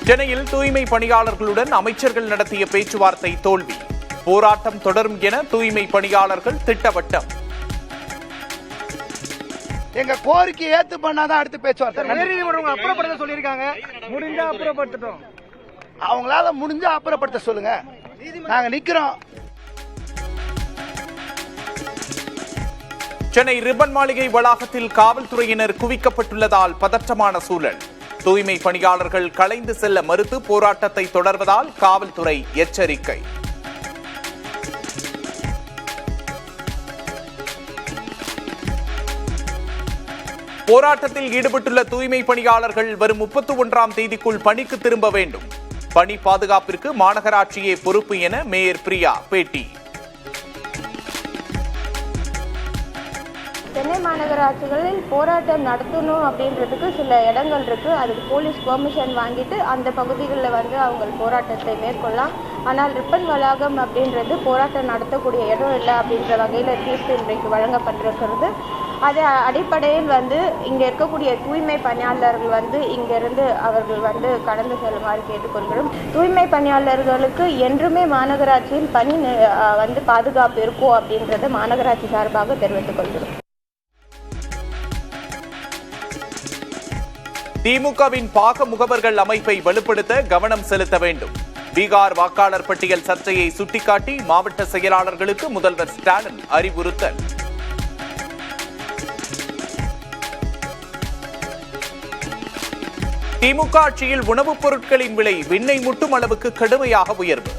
சென்னையில் தூய்மை பணியாளர்களுடன் அமைச்சர்கள் நடத்திய பேச்சுவார்த்தை தோல்வி. போராட்டம் தொடரும் என தூய்மை பணியாளர்கள் திட்டவட்டம். எங்க கோரிக்கை ஏத்து பண்ணாதான் அடுத்து பேச்சுவார்த்தை. அப்புறப்படுத்த சொல்லியிருக்காங்க. முடிஞ்சா அப்புறப்படுத்தட்டும். அவங்களால முடிஞ்சா அப்புறப்படுத்த சொல்லுங்க. நாங்க நிக்கிறோம். சென்னை ரிப்பன் மாளிகை வளாகத்தில் காவல்துறையினர் குவிக்கப்பட்டுள்ளதால் பதற்றமான சூழல். தூய்மை பணியாளர்கள் கலைந்து செல்ல மறுத்து போராட்டத்தை தொடர்வதால் காவல்துறை எச்சரிக்கை. போராட்டத்தில் ஈடுபட்டுள்ள தூய்மை பணியாளர்கள் வரும் 31ஆம் தேதிக்குள் பணிக்கு திரும்ப வேண்டும். பணி பாதுகாப்பிற்கு மாநகராட்சியே பொறுப்பு என மேயர் பிரியா பேட்டி. சென்னை மாநகராட்சிகளில் போராட்டம் நடத்தணும் அப்படின்றதுக்கு சில இடங்கள் இருக்கு. அதுக்கு போலீஸ் பெர்மிஷன் வாங்கிட்டு அந்த பகுதிகளில் அவங்க போராட்டத்தை மேற்கொள்ளலாம். ஆனால் ரிப்பன் வளாகம் அப்படின்றது போராட்டம் நடத்தக்கூடிய இடம் இல்லை அப்படின்ற வகையில் தீர்ப்பு இன்றைக்கு வழங்கப்பட்டிருக்கிறது. அது அடிப்படையில் இங்கே இருக்கக்கூடிய தூய்மை பணியாளர்கள் இங்கிருந்து அவர்கள் கடந்து செல்லுமாறு கேட்டுக்கொள்கிறோம். தூய்மை பணியாளர்களுக்கு என்றுமே மாநகராட்சியில் பணி பாதுகாப்பு இருக்கும் அப்படின்றத மாநகராட்சி சார்பாக தெரிவித்துக் கொள்கிறோம். திமுகவின் பாக முகவர்கள் அமைப்பை வலுப்படுத்த கவனம் செலுத்த வேண்டும். பீகார் வாக்காளர் பட்டியல் சர்ச்சையை சுட்டிக்காட்டி மாவட்ட செயலாளர்களுக்கு முதல்வர் ஸ்டாலின் அறிவுறுத்தல். திமுக ஆட்சியில் உணவுப் பொருட்களின் விலை விண்ணை முட்டும் அளவுக்கு கடுமையாக உயர்வு.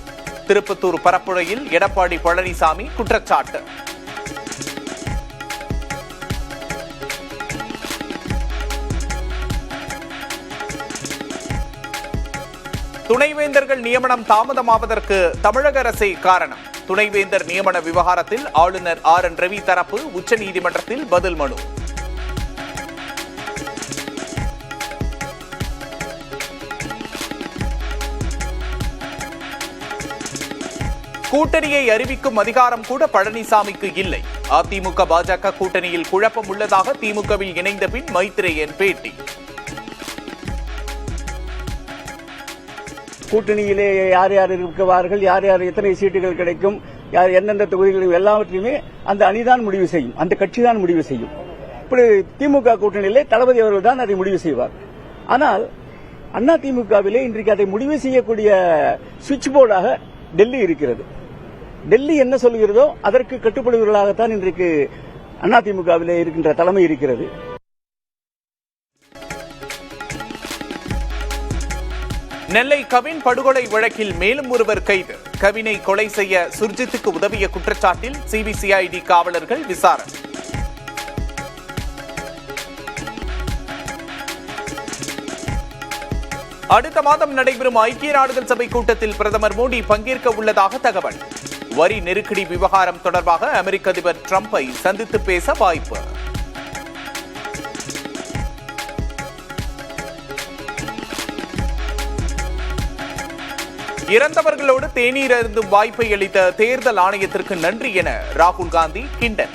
திருப்பத்தூர் பரப்புரையில் எடப்பாடி பழனிசாமி குற்றச்சாட்டு. துணைவேந்தர்கள் நியமனம் தாமதமாவதற்கு தமிழக அரசே காரணம். துணைவேந்தர் நியமன விவகாரத்தில் ஆளுநர் RN ரவி தரப்பு உச்சநீதிமன்றத்தில் பதில் மனு. கூட்டணியை அறிவிக்கும் அதிகாரம் கூட பழனிசாமிக்கு இல்லை. அதிமுக பாஜக கூட்டணியில் குழப்பம் உள்ளதாக திமுகவில் இணைந்த பின் மைத்ரேயன் பேட்டி. கூட்டணியிலே யார் யார் இருக்குவார்கள், யார் யார் எத்தனை சீட்டுகள் கிடைக்கும், யார் எந்தெந்த தொகுதிகளில் எல்லாவற்றையுமே அந்த அணிதான் முடிவு செய்யும், அந்த கட்சி தான் முடிவு செய்யும். இப்படி திமுக கூட்டணியிலே தளபதி அவர்கள் தான் அதை முடிவு செய்வார். ஆனால் அண்ணா திமுகவிலே இன்றைக்கு அதை முடிவு செய்யக்கூடிய சுவிட்ச் போர்டாக டெல்லி இருக்கிறது. டெல்லி என்ன சொல்கிறதோ அதற்கு கட்டுப்படுவர்களாகத்தான் இன்றைக்கு அண்ணா திமுகவிலே இருக்கின்ற தலைமை இருக்கிறது. நெல்லை கவின் படுகொலை வழக்கில் மேலும் ஒருவர் கைது. கவினை கொலை செய்ய சுர்ஜித்துக்கு உதவிய குற்றச்சாட்டில் சிபிசிஐடி காவலர்கள் விசாரணை. அடுத்த மாதம் நடைபெறும் ஐக்கிய நாடுகள் சபை கூட்டத்தில் பிரதமர் மோடி பங்கேற்க உள்ளதாக தகவல். வரி நெருக்கடி விவகாரம் தொடர்பாக அமெரிக்க அதிபர் டிரம்பை சந்தித்து பேச வாய்ப்பு. இறந்தவர்களோடு தேநீர் அருந்தும் வாய்ப்பை அளித்த தேர்தல் ஆணையத்திற்கு நன்றி என ராகுல் காந்தி கிண்டல்.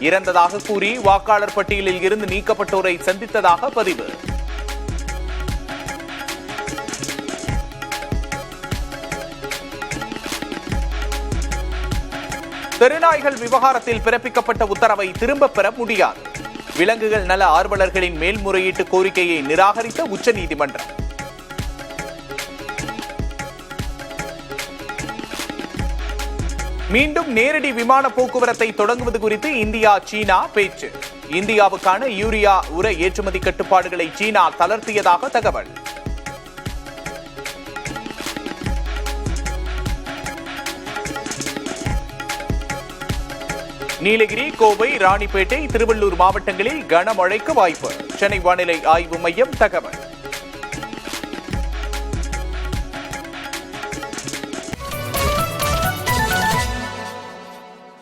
இறந்ததாக கூறி வாக்காளர் பட்டியலில் இருந்து நீக்கப்பட்டோரை சந்தித்ததாக பதிவு. தெருநாய்கள் விவகாரத்தில் பிறப்பிக்கப்பட்ட உத்தரவை திரும்பப் பெற முடியாது. விலங்குகள் நல ஆர்வலர்களின் மேல்முறையீட்டு கோரிக்கையை நிராகரித்த உச்சநீதிமன்றம். மீண்டும் நேரடி விமான போக்குவரத்தை தொடங்குவது குறித்து இந்தியா சீனா பேச்சு. இந்தியாவுக்கான யூரியா உர ஏற்றுமதி கட்டுப்பாடுகளை சீனா தளர்த்தியதாக தகவல். நீலகிரி, கோவை, ராணிப்பேட்டை, திருவள்ளூர் மாவட்டங்களில் கனமழைக்கு வாய்ப்பு. சென்னை வானிலை ஆய்வு மையம் தகவல்.